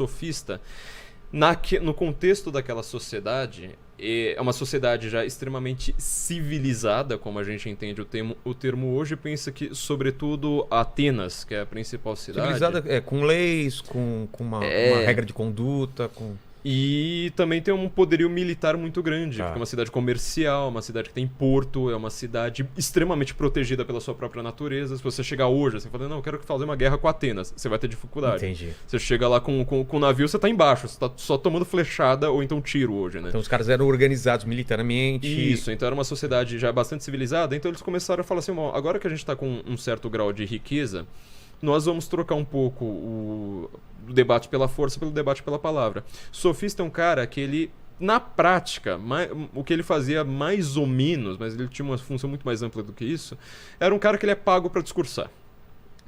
sofista, no contexto daquela sociedade, é uma sociedade já extremamente civilizada, como a gente entende o termo hoje, pensa que, sobretudo, Atenas, que é a principal cidade... Civilizada com leis, com uma regra de conduta, com... E também tem um poderio militar muito grande, Tá. porque é uma cidade comercial, uma cidade que tem porto, é uma cidade extremamente protegida pela sua própria natureza. Se você chegar hoje, assim, falando, não, eu quero fazer uma guerra com Atenas, você vai ter dificuldade. Entendi. Você chega lá com o navio, você tá embaixo, você tá só tomando flechada ou então tiro hoje, né? Então os caras eram organizados militarmente. Isso, então era uma sociedade já bastante civilizada, então eles começaram a falar assim, bom, agora que a gente tá com um certo grau de riqueza, nós vamos trocar um pouco o debate pela força pelo debate pela palavra. Sofista é um cara que ele, na prática, o que ele fazia mais ou menos, mas ele tinha uma função muito mais ampla do que isso, era um cara que ele é pago para discursar.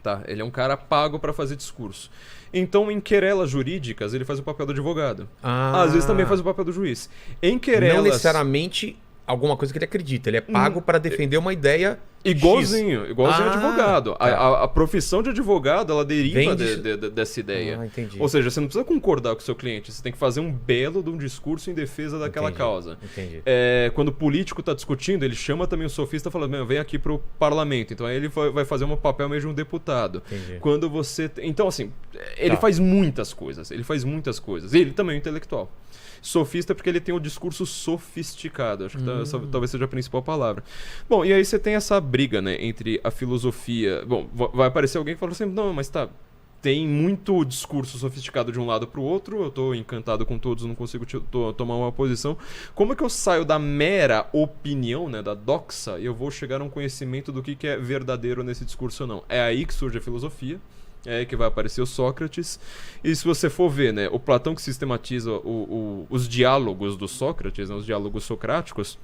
Tá? Ele é um cara pago para fazer discurso. Então, em querelas jurídicas, ele faz o papel do advogado. Às vezes também faz o papel do juiz. Em querelas... Não necessariamente alguma coisa que ele acredita. Ele é pago para defender uma ideia igualzinho advogado. Tá. A profissão de advogado, ela deriva Vem dessa ideia. Entendi. Ou seja, você não precisa concordar com o seu cliente, você tem que fazer um belo de um discurso em defesa daquela causa. Entendi. Quando o político está discutindo, ele chama também o sofista e fala, vem aqui pro parlamento. Então aí ele vai fazer um papel meio de um deputado. Entendi. Quando você... Então, assim, ele faz muitas coisas. Ele faz muitas coisas. Ele também é um intelectual. Sofista porque ele tem um discurso sofisticado. Acho que talvez seja a principal palavra. Bom, e aí você tem essa briga, né, entre a filosofia... Bom, vai aparecer alguém que fala assim, não, mas tá... Tem muito discurso sofisticado de um lado para o outro, eu estou encantado com todos, não consigo tomar uma posição. Como é que eu saio da mera opinião, né, da doxa, e eu vou chegar a um conhecimento do que é verdadeiro nesse discurso ou não? É aí que surge a filosofia, é aí que vai aparecer o Sócrates. E se você for ver, né, o Platão que sistematiza os diálogos do Sócrates, né, os diálogos socráticos,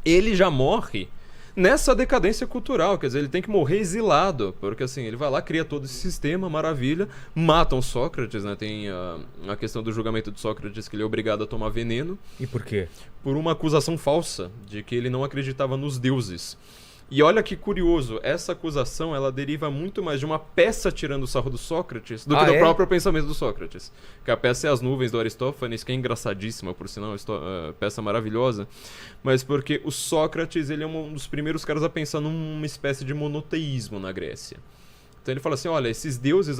ele já morre nessa decadência cultural, quer dizer, ele tem que morrer exilado, porque assim, ele vai lá, cria todo esse sistema, maravilha, matam Sócrates, né, tem a questão do julgamento de Sócrates, que ele é obrigado a tomar veneno. E por quê? Por uma acusação falsa, de que ele não acreditava nos deuses. E olha que curioso, essa acusação ela deriva muito mais de uma peça tirando o sarro do Sócrates do que do próprio pensamento do Sócrates. Que a peça é As Nuvens, do Aristófanes, que é engraçadíssima, por sinal, peça maravilhosa. Mas porque o Sócrates ele é um dos primeiros caras a pensar numa espécie de monoteísmo na Grécia. Então ele fala assim, olha, esses deuses...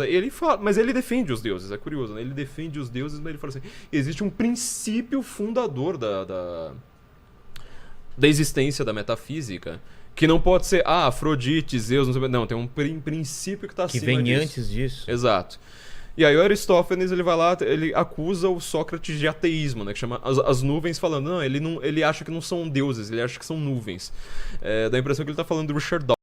mas ele defende os deuses, é curioso, né? Ele defende os deuses, mas ele fala assim, existe um princípio fundador da existência da metafísica, que não pode ser, Afrodite, Zeus, não sei... Não, tem um princípio que está acima disso. Que vem antes disso. Exato. E aí o Aristófanes, ele vai lá, ele acusa o Sócrates de ateísmo, né? Que chama as nuvens, falando, ele acha que não são deuses, ele acha que são nuvens. Dá a impressão que ele está falando do Richard Dawkins.